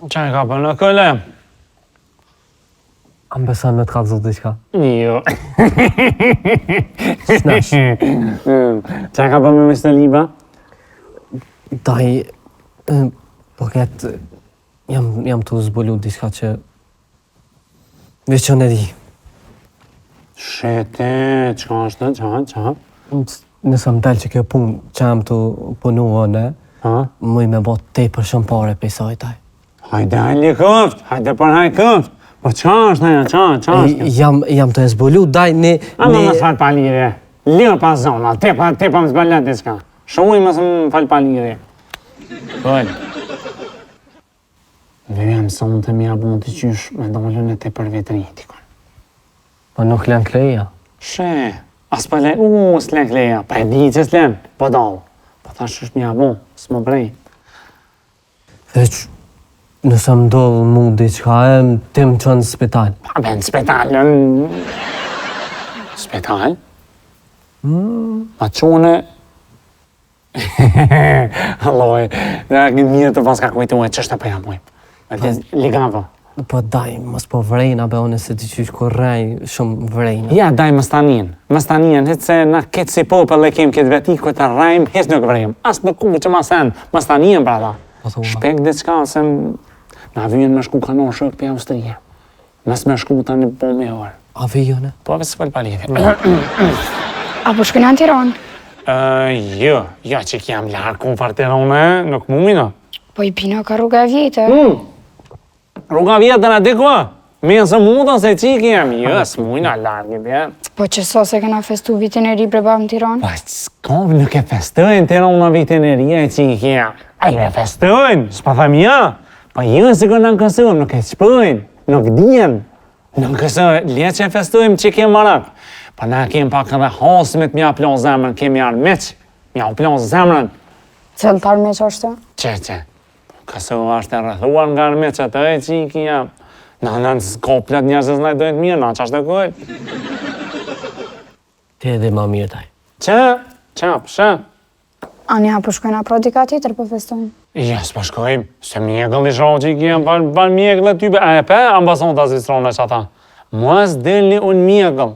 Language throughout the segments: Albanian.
Qaj ka për në këllem? A më beson me të kallëzu diçka? Jo. S'nash. Qaj ka për me Mr. Liba? Daj, po ketë, jam të zbulu diçka që veç që në di. Shete, qka është të, qa? Nëse më del që kjo punë që jam të punu ne, muj me bot te për shumë pare për saj taj. Hajde, hajde këft, hajde për hajde këft. Po qa është nëja, qa është? Jam të zbulu, daj një... A më mësë falë palire, lirë pa zona, te pa më zbalet e s'ka. Shumë i mësë më falë palire. Bëllë. Dhe jam sonë të mja bunë të qysh me dollën e te për vetëri, tikon. Po nuk len kleja? She, as për le, s'len kleja, pa e di që s'len, po dollë. Po thash është mja bunë, s'më brej. Veç, nëse më dollë mu diçka e, ti më qënë në spital. Pa ben, spital. Spital? Ma qone... Alloj, mirë të pas ka kujtu e qështë për jam ujmë. Ligava. Po daj, mos po vrejna be one se ti qysh korrej shumë vrejna. Ja, daj më stanin, hitë se na ketë si popëll e kem këtë veti këtë të rajmë, hes nuk vrejmë. As në ku që ma sen, më stanin, brada. Shpek diçka, se na vyjen me shku kanon shok për Austrije. Mes me shku tani po me orë. A vyjone? Po, vësë për paliti. A po shkëna në Tiranë? Jo, që kjam larë ku farë Tirane, nuk mumina. Po i pina ka rruga e vjetë. Rruga vjetër e dikua, me nëse muda se qiki jam, s'mujna largë, bje. Po që so se këna festu vitin e ri breba në Tiranë? Pa, s'kom, nuk e festojnë Tiranë në vitin e ri e qiki jam. A i e festojnë, s'pa tham ja. Pa se këna në kësojnë, nuk e qpojnë, nuk dijen. Nuk kësojnë, le që e festojnë që kemë marak. Pa na kemë pak edhe hasmet mja plon zemrën, kemi arë meq, mja plon zemrën. Cëllë të armeq është? Që. Kësova është e rëthuar nga armeqët të e qiki jam. Në s'koplet njerëzës në dojnë mirë, na që është e kojnë. Ti edhe ma mirë taj. Që? A një po shkojnë apro dika tjetër po festojnë? Ja, s'po shkojmë, se mjekëll i shohë qiki jam, ban mjekëll e type, a e pe ambason të azistrone që ata. Mos dilni unë mjekëll.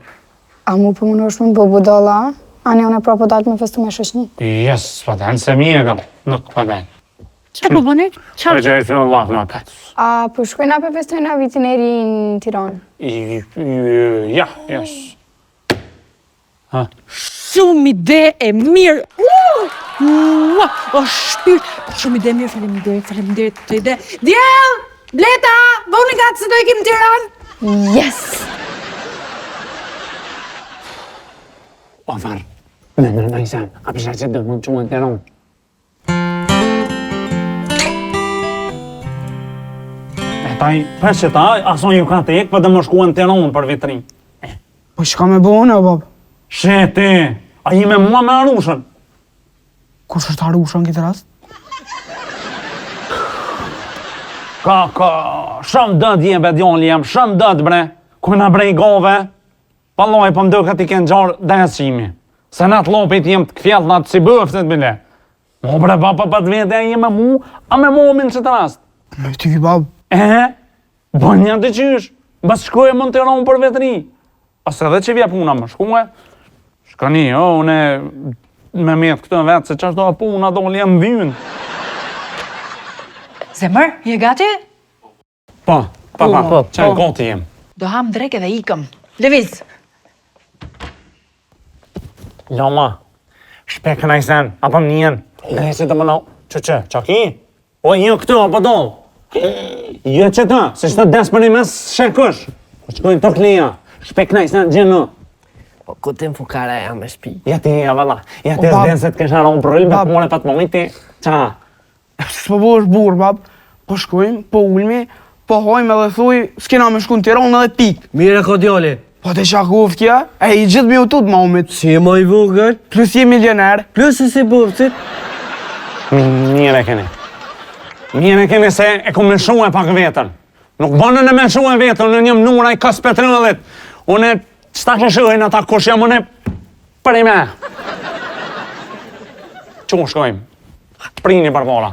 A mu për më nëshme më bëbu dolla, a një unë e propo dalë me festu me shëshni? Jes, s'po dalë se mjekëll, nuk po dalë. Që po bëni? Po që e fillu lak në atë. A po shkojnë apë festojnë a vitin e ri në Tiranë? Ja, jes. Shumë ide e mirë. O shpirt. Shumë ide e mirë, faleminderit të ide. Djel! Bleta! Bëni gatë se do ikim në Tiranë? Yes! O farë, në i sen, a përshar që do më në Tiranë. Taj, për që ta, aso ju ka të ekë, për dhe më shkua në Tiranë për vitrin. Po shka me bëhone, o bab? Shete, a i me mua me Arushën. Kush është Arusha në këtë rast? Ka, shumë dëtë jebe djali jem, shumë dëtë bre. Kuna bre i gove, paloj, po mdo këtë i kënë gjarë desqimi. Se në të lopit jem të këfjell, në të si bëftet bile. Mo bre, baba, për të vete e jeme mu, a me momin që të rast. Me ty, bab. Bën një të qysh, bas shkoj e më në Tiranë për vetëri. Ase edhe që vje puna më shkoj, shkani, une me metë këtë vetë, se që është do puna do li jam vynë. Zemër, je gati? Pa, që e gati jem. Do ham drek edhe ikëm. Lëviz. Loma, shpek në i sen, apëm njën. Lesi të më nau, që ki? O, një këtu, apo dollë. Jo që ta, se shtë desë për një mes shekush. Po qëkojnë të kleja, shpek në i sen gjenë. Po këtë më fukare e me shpi. Ja ti, ja valla, ja ti është denë se të kësha ronë për me pëmore pa të momenti. Qa? S'po po është burë, bab. Po shkojmë, po ulmi, po hojmë edhe thuj, s'kena me shku në Tiranë edhe pikë. Mire ko djali. Po të qaku kja, e i gjithë mi u tut momit. Si e ma i vogël? Plus je milioner. Plus e si buftit. Mire keni. Mire keni se e ku mënshu e pak vetën. Nuk bënë në mënshu e vetën, në një mënura i kës petrollit. Une qëta këshojnë ata kush jam une për i me. Qu shkojmë? Prini për vola.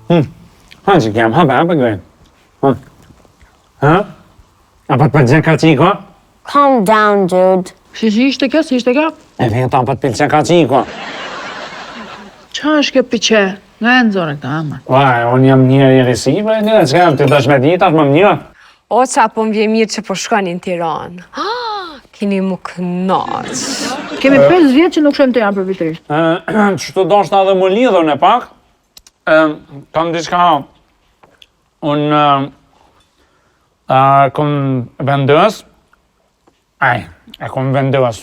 Ha që kem, hapa gëjnë. Ha? Apo të pëlqen kaqiko? Calm down, dude. Si ishte kjo? E vjen ta apo të pëlqen kaqiko? Qa është kjo piqe? Nga e nëzore këta, ama. Vaj, unë jam njëri i risive, një, që kam të dëshme dita, më një. O qa po më vje mirë që po shkoni në Tiranë. Kini mu kënaq. Kemi 5 vjetë që nuk shojmë të janë për vitërisht. Që të do shta dhe më lidhën e pak, kam diçka, unë kom vendës, e kom vendës.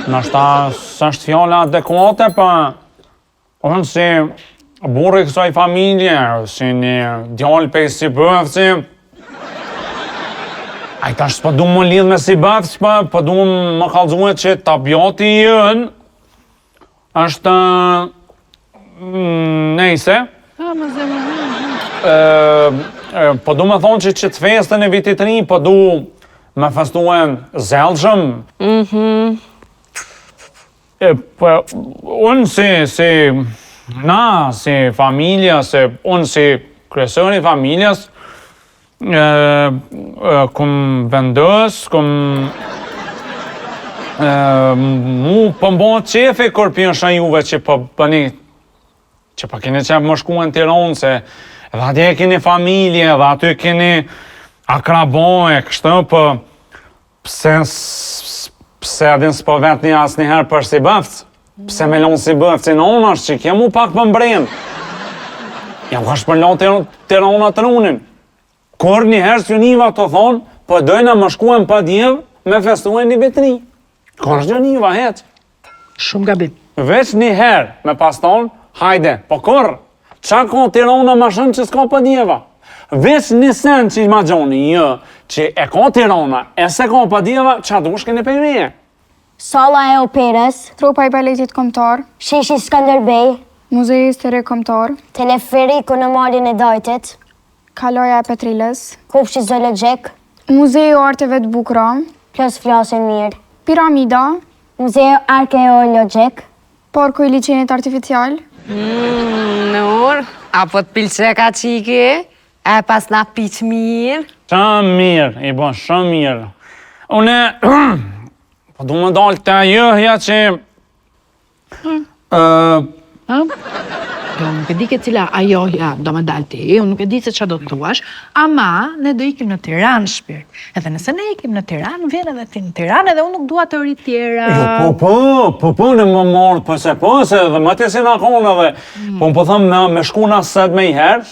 Nështë së është fjalla adekuate, pa unë si burri kësaj familje, si një djallë pe si bëfci, a i tash s'pa du më lidh me si bëfci, pa du më kallëzue që tabiati jën është nejse. Po du me thonë që të festën e vitit ri, po du me festuen zelgjëm. Unë si na, si familja, unë si kryesori familjes, kum vendës, mu pëmbohet qefi kur pjësha juve që pëni, që pa keni qep më shku në Tiranë, se edhe atje keni familje, edhe aty keni akraboje, kështë për pse adin s'po vet një asë njëherë për si bëftë, pse me lonë si bëftë, në unë është që kemu pak për mbrenë. Jam ka shpërlonë Tirana të runin. Kur njëherë së njëva të thonë, po dojna më shkuen për djevë me festuën një vitri. Kur është njëva, heq. Shumë gabim. Veç njëherë me pas thonë, hajde, po kur, qa ka Tirana më shumë që s'ka për djeva? Veç një sen që i ma gjoni, që e ka Tirana, e se ka për djeva, qa dush keni për meje? Sala e operës, Trupa i baletit kombëtar, Sheshi Skënderbej, Muzeji Historik Kombëtar, Teleferiku në malin e Dajtit, Kaloja e Petrilës, Kufshi Zoologjik, Muzeji i Arteve të Bukura, plus flasin mirë, Piramida, Muzeju Arkeologjik, Parku i Liçenit Artificial, Nur, apo të pilqe ka qiki, e pas na piq mirë. Shumë mirë, i bo shumë mirë. Une, po du më dalë të ajohja që... Jo, nuk e di ke cila ajohja do me dalë ti, unë nuk e di se qa do të thuash, ama ne do ikim në Tiranë, shpirt. Edhe nëse ne ikim në Tiranë, vjen edhe ti në Tiranë, edhe unë nuk dua teori tjera. Jo, po, në më morë, se dhe më të si në konë edhe, po më thëmë me shku në set me i herë,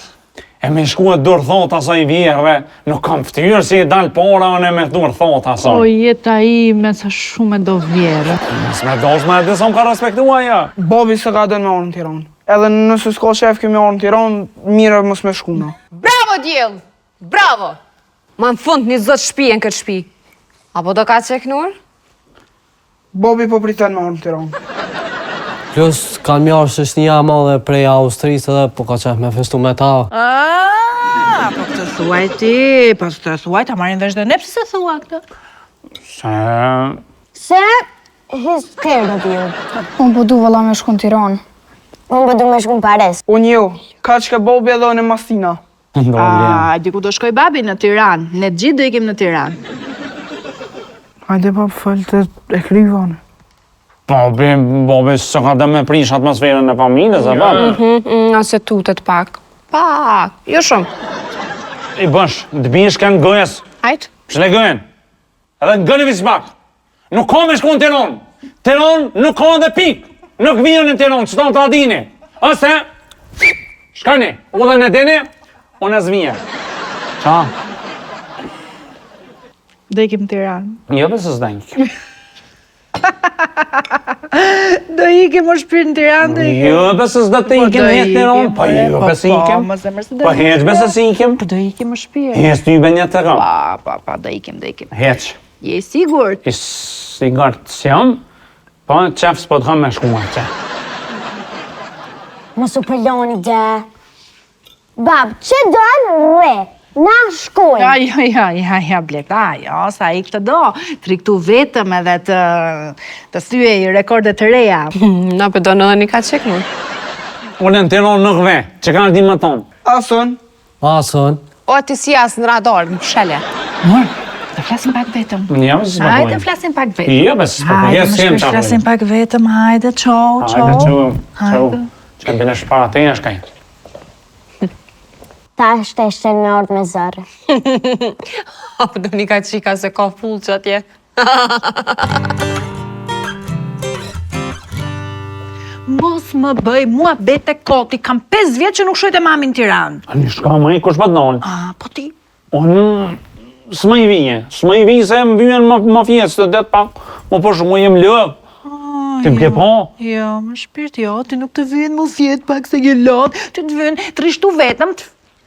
e me shku e dur thot asaj vjerëve, nuk kam ftyrë si i dalë pora unë e me dur thot asaj. O, jeta ime sa shumë e do vjerë. S'me doshme edhe sa më ka respektua ja. Babi se ka dënë me orë në Tiranë. Edhe nëse s'ka shef kemi orë në Tiranë, mire mos me shkuna. Bravo, Djel! Bravo! Ma në fund një zot shpi e në këtë shpi. Apo do ka qek Nur? Babi po priten me orë në Tiranë. Plus, kanë mjarë shëshnia madhe prej Austrisë edhe, po ka qef me festu me ta. Po këtë thuaj ti, po këtë thuaj, ta marin vesh dhe ne, pëse se thua këtë? se he's scared of you. Unë po du valla me shku në Tiranë. Unë po du me shku në Paris. Unë jo, ka që ka babi edhe unë e Mastina. Diku do shkoj babi në Tiranë, ne gjithë do ikim në Tiranë. Hajde pa fëllë të e kryvane. Babi së ka dhe me prish atmosferën e familjes, a babi? Ase tutet pak. Pak, jo shumë. I bësh, të bish kanë gëjes. Hajt? Shle gëjen. Edhe në gëni vizë pak. Nuk ka me shku në Tiranë. Tiranë nuk ka dhe pik. Nuk vijën në Tiranë, që tonë të adini. Ose, shkani, u dhe në dini, unë e zvije. Qa? Do ikim në Tiranë. Jo dhe se zdenjë. Do ikim o shpirë në Tiranë, do ikim. Jo dhe se zda të ikim jetë Tiranë. Po jo dhe se ikim. Po heq dhe se ikim. Po do ikim o shpirë. Heq ty be një të kam. Pa, do ikim. Heq. Je sigurt? I sigurt që jam, po qef s'po të kam me shku që. Mos u pëlloni dhe. Bab, që dojnë re? Na shkojnë. Ja, bleta, jo, sa i këtë do. Triktu vetëm edhe të thyej rekordet të reja. Na për do në një ka qek Nur. Unë në Tiranë nuk ve, që kanë di më tonë. Ason. Ason. O, ti si as në radar, më shele. Mor, të flasim pak vetëm. Ja, më s'pakojnë. Hajde, flasim pak vetëm. Jo, më s'pakojnë. Hajde, Jes, më jem shpesh çfarë. flasim pak vetëm, hajde, qau. Hajde, çau. Që bëna shpara te jash kaj. Ta është e në orë me zërë. Apo do një ka qika se ka full që atje. Mos më bëj, mua bete koti, kam 5 vjetë që nuk shojt e mami në Tiranë. Ani shka më i kush pa të nolë. Po ti? Unë s'më i vije. S'më i vije se më vjen më fjesë të det pak. Më po shumë jem lëv. Ti më ke po? Jo, më shpirt, jo, ti nuk të vjen më fjetë pak se një lot, ti të vjen të rishtu vetëm, të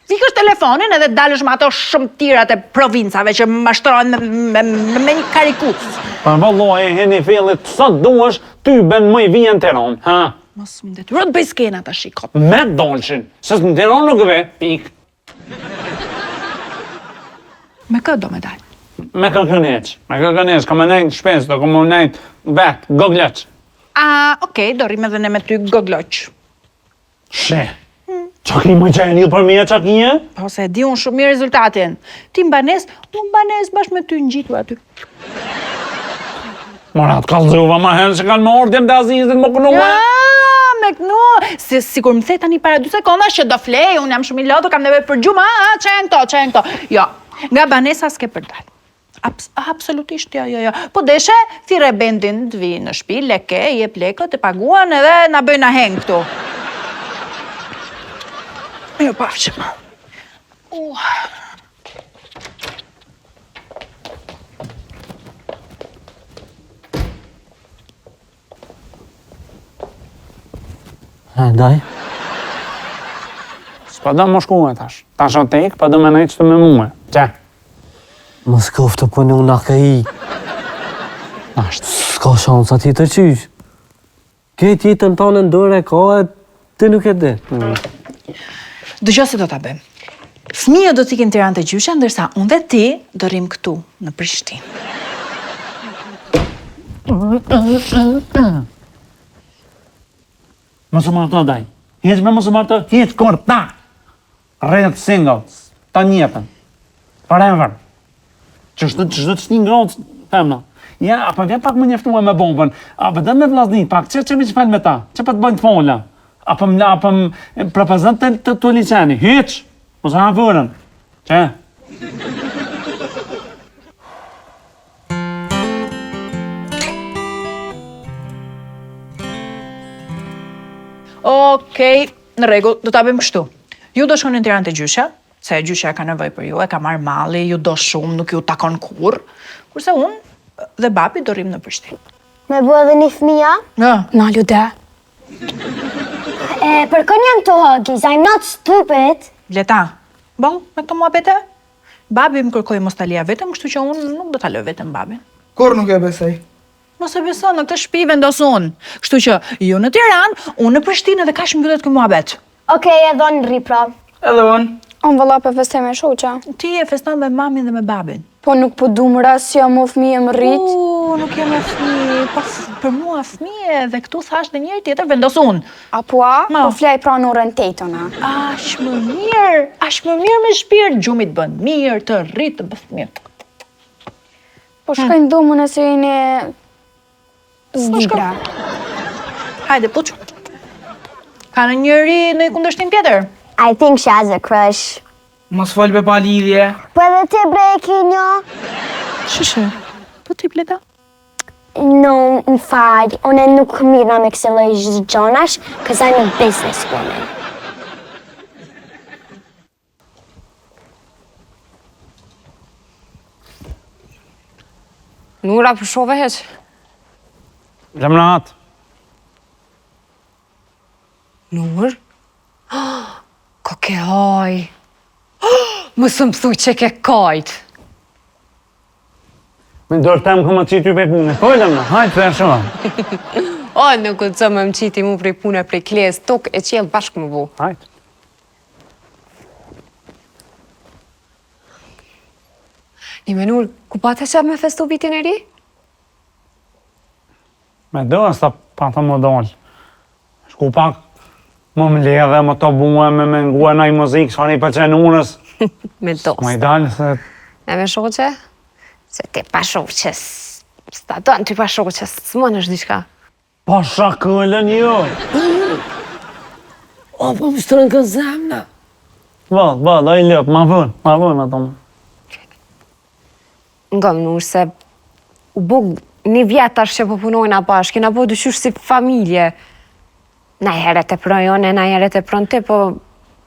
fikësh telefonin edhe dalësh me ato shëmtirat e provincave që mashtrohen me një karikus. Pa valloj, heni fillit, sa duash, ty ben më i vije në Tiranë, ha? Mos më detyroj të bëj skena tash i kot. Me dolshin, se në Tiranë nuk ve, pik. Me kë do me dalë? Me kërkëneq, ka më nejtë shpes, do ka më nejtë vetë, gogleq. Okej, do rrim edhe ne me ty gogloq. She, qa ki më qenë ju për mija qa kije? Po se di unë shumë mirë rezultatin. Ti mbanes, unë mbanes bashkë me ty në gjitu aty. Marat kallëzuva ma henë që kanë më ordjem të azizit më kënume. Me kënu, sikur më the tani para 2 sekonda që do flej, unë jam shumë i lotë, kam nevojë për gjumë, që e në to. Jo, nga banesa s'ke për dalë. Absolutisht, jo. Po deshe, thire bendin të vi në shtëpi, leke, jep lekët, e paguan edhe na bëjna heng këtu. Jo, pafshim. Daj. S'pa do më shkume tash. Tash o tek, pa do me nejtë që të me mume. Që? Mos koftë të punu nga ka i. Ashtë. S'ka shansa ti të qysh. Këtë jetën tonë në dore ka e ti nuk e di. Dëgjoj se do ta bëjmë. Fëmijët do t'ikin Tiranë të gjysha, ndërsa unë dhe ti do rrim këtu, në Prishtinë. Mosë marrë të daj. Hiq me mosë marrë të hiq kur ta. Red singles. Ta njepën. Forever. Qështë të shti ngrotë, femna. Ja, apo vjen pak më njeftuar me bombën. Apo dhe me vllaznit pak, që mi që fel me ta? Që pa të bëjnë të fola? Apo më propozën të liqeni. Hiq! Mosë ha vërën. Që? Okej, në rregull, do ta bëjmë kështu. Ju do shkoni në Tiranë të gjysha, se gjysha ka nevojë për ju, e ka marrë malli, ju do shumë, nuk ju takon kurrë. Kurse unë dhe babi do rrim në Prishtinë. Me bu edhe një fëmija? Ja. Na lude. Për kënë jam të huggies, I'm not stupid. Leta, me këto muhabete? Babi më kërkoi mos ta lija vetëm, kështu që unë nuk do ta lë vetëm babin. Kur nuk e besoj. Mos e beson, në këtë shtëpi vendos unë. Kështu që ju në Tiranë, unë në Prishtinë dhe kaq mbyllet ky muhabet. Okej, edhe unë rri pra. Edhe unë. Unë vëlla për festoj me shoqa. Ti e feston me mamin dhe me babin. Po nuk po du më ras që jam o fëmijë më rrit. Nuk jam e fëmijë, po për mua fëmijë dhe këtu thash dhe njëri tjetër vendos unë. Apo po flaj pra në orën 8-ona. Ash më mirë me shpirt, gjumit bën mirë, të rrit, të bëth mirë. Po shkojnë dhomën e se jeni zdigra. Hajde, puq. Ka në njëri në i kundërshtim tjetër? I think she has a crush. Mos fol be pa lidhje. Po edhe ti breki një? Shushe, po ti pleta? No, më fal, unë nuk mirë me kësë lloj gjonash, cause I'm a business woman. Nura, për shove heq. Lemnat. Nur? Ko ke haj. Mësë më thuj që ke kajt. Me dorë temë këmë të qitë ju për punë. Po, Lemna, hajtë të e shumë. O, nuk të të më qiti mu prej pune prej kles, tok e qelë bashkë më bu. Hajtë. Një menur, ku pa të qep me festu vitin e ri? Me do, s'ta pa të më dollë. Shku pak Më le dhe më të bua me mengua nëj muzikë, shfa një pëlqen unës. Me dos. Ma i dalë se... E me shoqe? Se ti pa shoqes. Sta donë ty pa shoqes, s'mon është diçka. Pa shakëllën jo. O, po më shtërën kë zemna. Vëll, a i lëpë, ma vën ato më. Nga më nërë se u bug një vjetar që po punojna bashkë, kena po dëshysh si familje. Na heret e projone, na heret e pron ti, po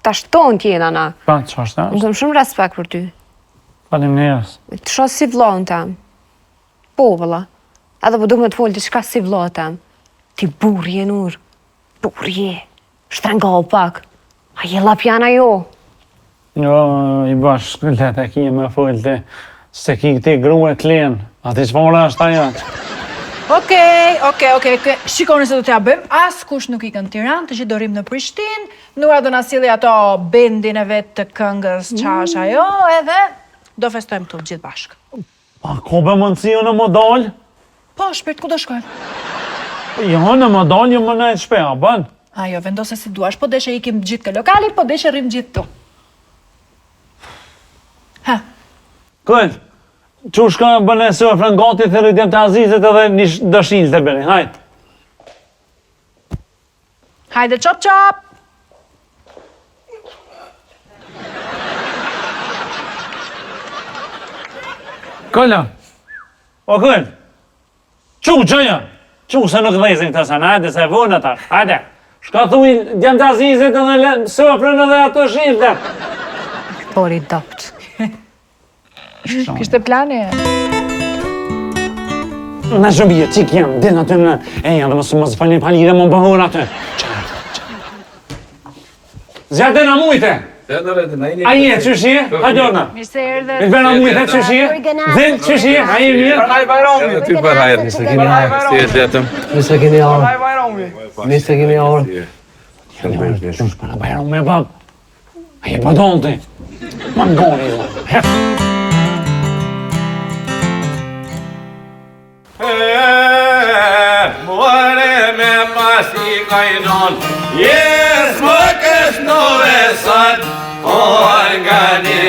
ta shton t'jena na. Pa, që është Më këmë shumë respekt për ty. Falim njerës. Të shoh si vllon tem. Po, vëlla. Edhe po du me të folë diçka si vllon tem. Ti burje, Nur. Burje. Shtrengall pak. A je lapjana jo? Jo, i bash, shkëllet e ki me folë ti. Se ki këti grue t'len. A ti që pora është aja? Okej. Shikoni se do t'ja bëjmë. As kush nuk i kënë Tiranë, të që do rrim në Prishtinë. Nura do na silli ato bendin e vetë të këngës qash ajo, edhe do festojmë këtu gjithë bashkë. A ko be mundësi në më dalë? Po, shpirt, ku do shkojmë? Jo, në më dalë, jo më nejtë shpeja, bën. Ajo, vendose si duash, po deshe ikim gjithë ke lokali, po deshe rrim gjithë tu. Ha, Këllë, që shka bëne se o frengati të rritjem të Azizet edhe një dëshinjë të bëni, hajtë. hajde qop! Këllë, o këllë, qëja, se nuk dhezin të sana, hajde se vënë ata, hajde. Shka thuj djem të Azizet edhe sofrën edhe ato shifte. Pori dopt. Kishte plani? Në shëbije, qik jam, din aty në... E, janë dhe mësë falin pali dhe më bëhur aty. Zjatë në mujte! A je, qëshje? Hajorna! Mirë se erdhe. Mirë bërna mujte, qëshje? Din, qëshje? A je mirë? Haj Bajrami. Ty për hajrë, nëse keni hajrë. Si e vetëm. Nëse keni orë. Haj Bajrami. Nëse keni orë. Qësh për në bajra me bab. A je përdojnë ti. Ma në goni, hef. Muore me pasi kajnon, jes më kësh në vesat, por nga një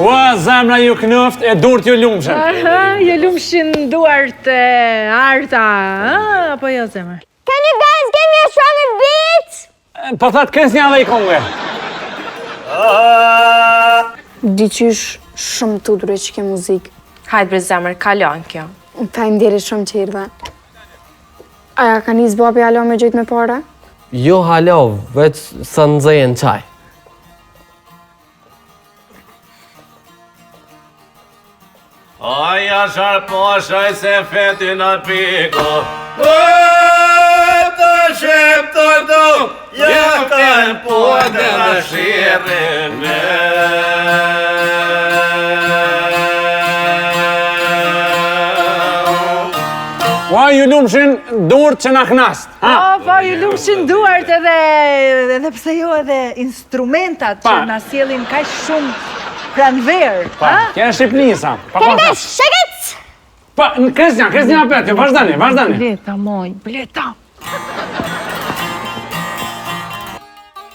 Ua, zemra ju knëft e dur t'ju lumshen. Aha, je lumshin duart e arta, apo jo zemër? Can you guys give me a stronger beat? Po thatë kësë një dhe i konge. Diqysh shumë të dure që ke muzikë. Hajde bre zemër, kalon kjo. Faleminderit shumë që erdhe. Aja ka njës babi alo me gjojt me para? Jo halo, veç sa nëzëjen qaj. Aja sharposhaj se fetin a piko, të sheptor do, ja kanë po dhe në shirin Ua, ju lumshin dur që na knast. Po, ju lumshin duart edhe pse jo edhe instrumentat që na sjellin kaq shumë pranverë, Pa, kja e Shqipnisa. Shake it! Pa, në Kristian apet, vazhdani. Bleta, moj, bleta.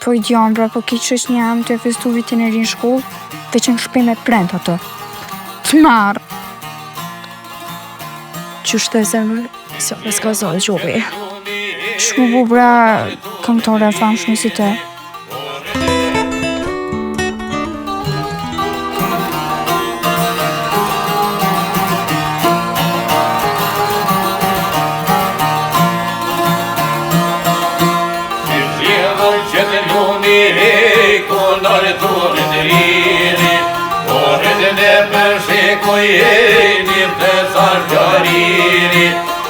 Po i djanë, pra, po ki qësh një amë të festu vitin e rinë shkollë, veç në shpej me prent atë. Të marë. Qështë të zemër, se me s'ka zojë gjobi. Shmu bu bra këngëtore e famshme si te. Jenim të sarqariri,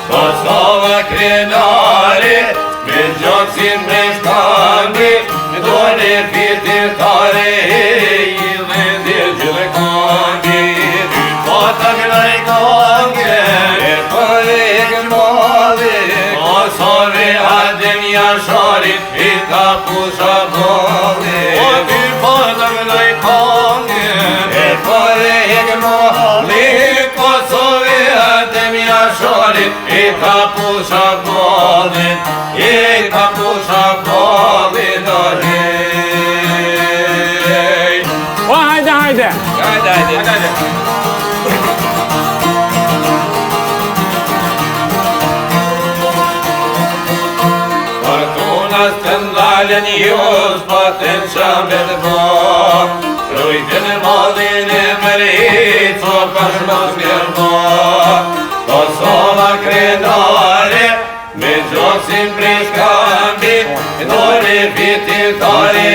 ka sava krenare, me gjoksin me shkani, me dore fitir tare, i dhe dhe gjëve kangi, ty pata graj kange, e pare e këmave, ka save adem jasharit, i ka pusha bave, ty pata graj kange, e pare e këmave, Kosovë, atë mi ashtë jeta pusha polin o hej. O, hajde! Hajde. Fortunas të ndalën jos, paten qa me të bak. Rujtën e madhin e mërhit, so pashmos mjërbak. Kosova krenare, me gjoksin prish kambi, dore fitin tare,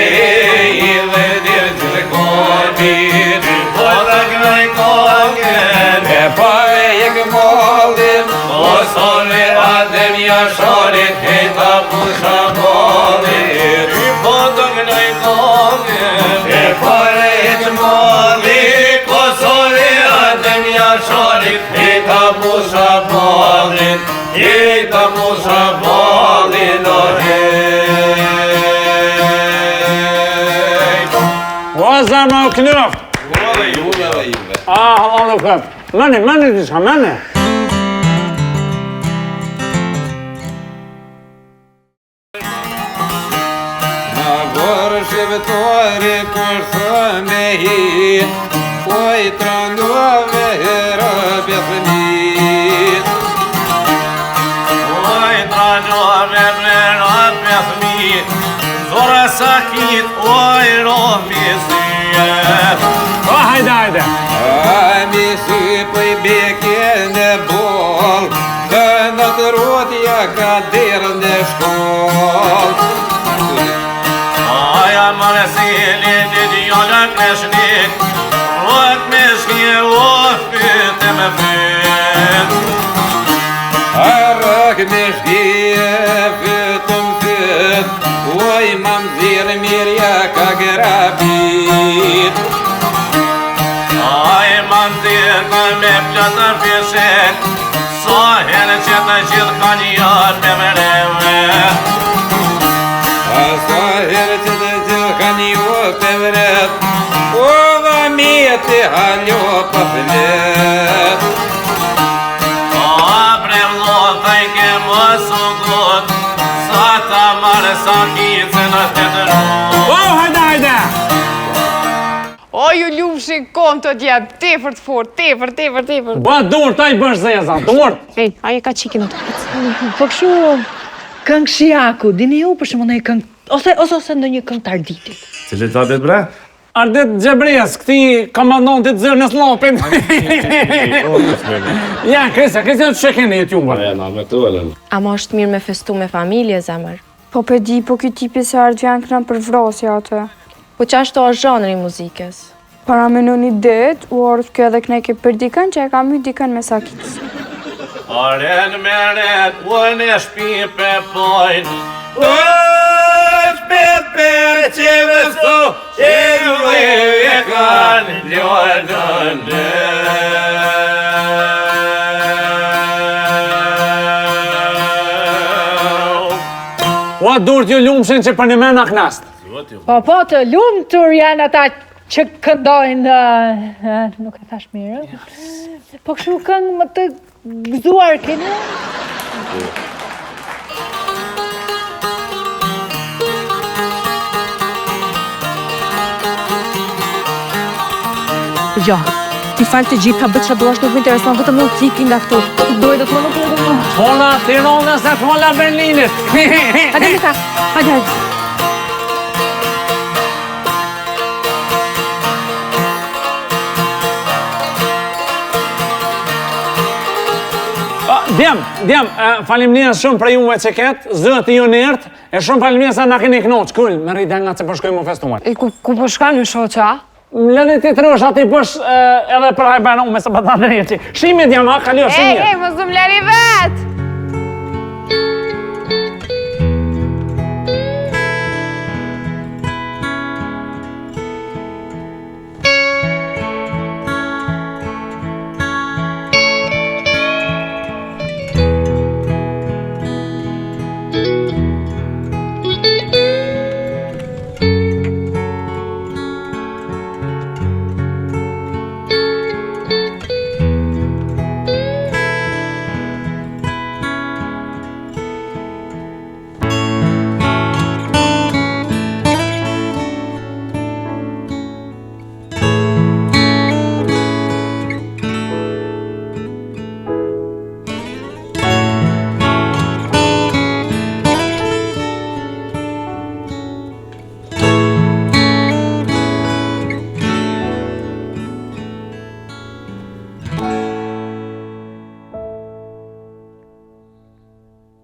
i dhe dirë që të korbi. Ty pota kënaj kongen, e pare e këmollin, Kosove adem jasharit, hejta pusha mollin. Ty pota kënaj kongen, e pare e këmollin, Kosove adem jasharit, hejta pusha mollin. Jeta pusha mollin o hej. O, zarma o knëft! Allah nuk këp. Mene diska, mene. Na vorë shqiptore kur thëme hi, po i trandove herë bjefënit. Zora sakit, oj rofi syet. O, hajde! Mi sy pëj beke në bol, të në të rotja ka derë në shkoll. Aja mërë sili të djallën në shnik, rot me shkje o fyte me fyt. Arrak me shkje fytëm fyt, oj mam zirë mirja ka grabit. Aj mam zirë ka me pjata fishek, sa herë që të gjithë ka njët me mëreve. Sa herë që të gjithë ka njët me mëreve, o dha mjeti haljo për flet. O, hajde! O, ju lumshin kom të djep, tepër të fort, tepër. Ba, dur, ta i bësh zeza, dur! Ej, aje ka qikin në të. Po kështu këngë shiaku, dini ju për shumë në këngë, ose në një këngë të arditit. Cilit të adet bre? Ardet Gjebres, këti komandontit zërë në slopin. Ja, Kresja të shekeni e t'jumë. A ma është mirë me festu me familje, zemër? Po për di, po këtë tipi se ardhë janë këna për vrasja atë. Po që ashtu është zhanëri muzikës? Para me në një det, u ardhë kjo edhe këne ke për dikan që e kam ju dikan me sakitës. Aren me ret, uën e shpi pe pojnë, Për që vëstu, që vë e kanë ljodën dhe. O, dur t'ju lumshin që për një mena knast. Po, të lumë tër janë ata që këndojnë, nuk e thash mirë, po kështu këngë më të gëzuar kene. Jo, ti falë të gjithë ka bëtë që do është nuk më intereson, vetëm nuk tiki nga këtu. Dojë dhe të më nuk më. Hola Tirana se hola Berlinit. Hajde Mika, hajde. Djem, falimnjes shumë për juve që ketë, zëtë ju nërtë, e shumë falimnjes se nga keni knoqë, kull, me rritë nga që përshkojmë u festuar. Ku përshka një shoqa? Lëni ti të rësh ati pësh edhe për hajbana ume se pëtanë në një që. Shimit jam, kalio, shimit. Ej, mos dëmë lëri vetë!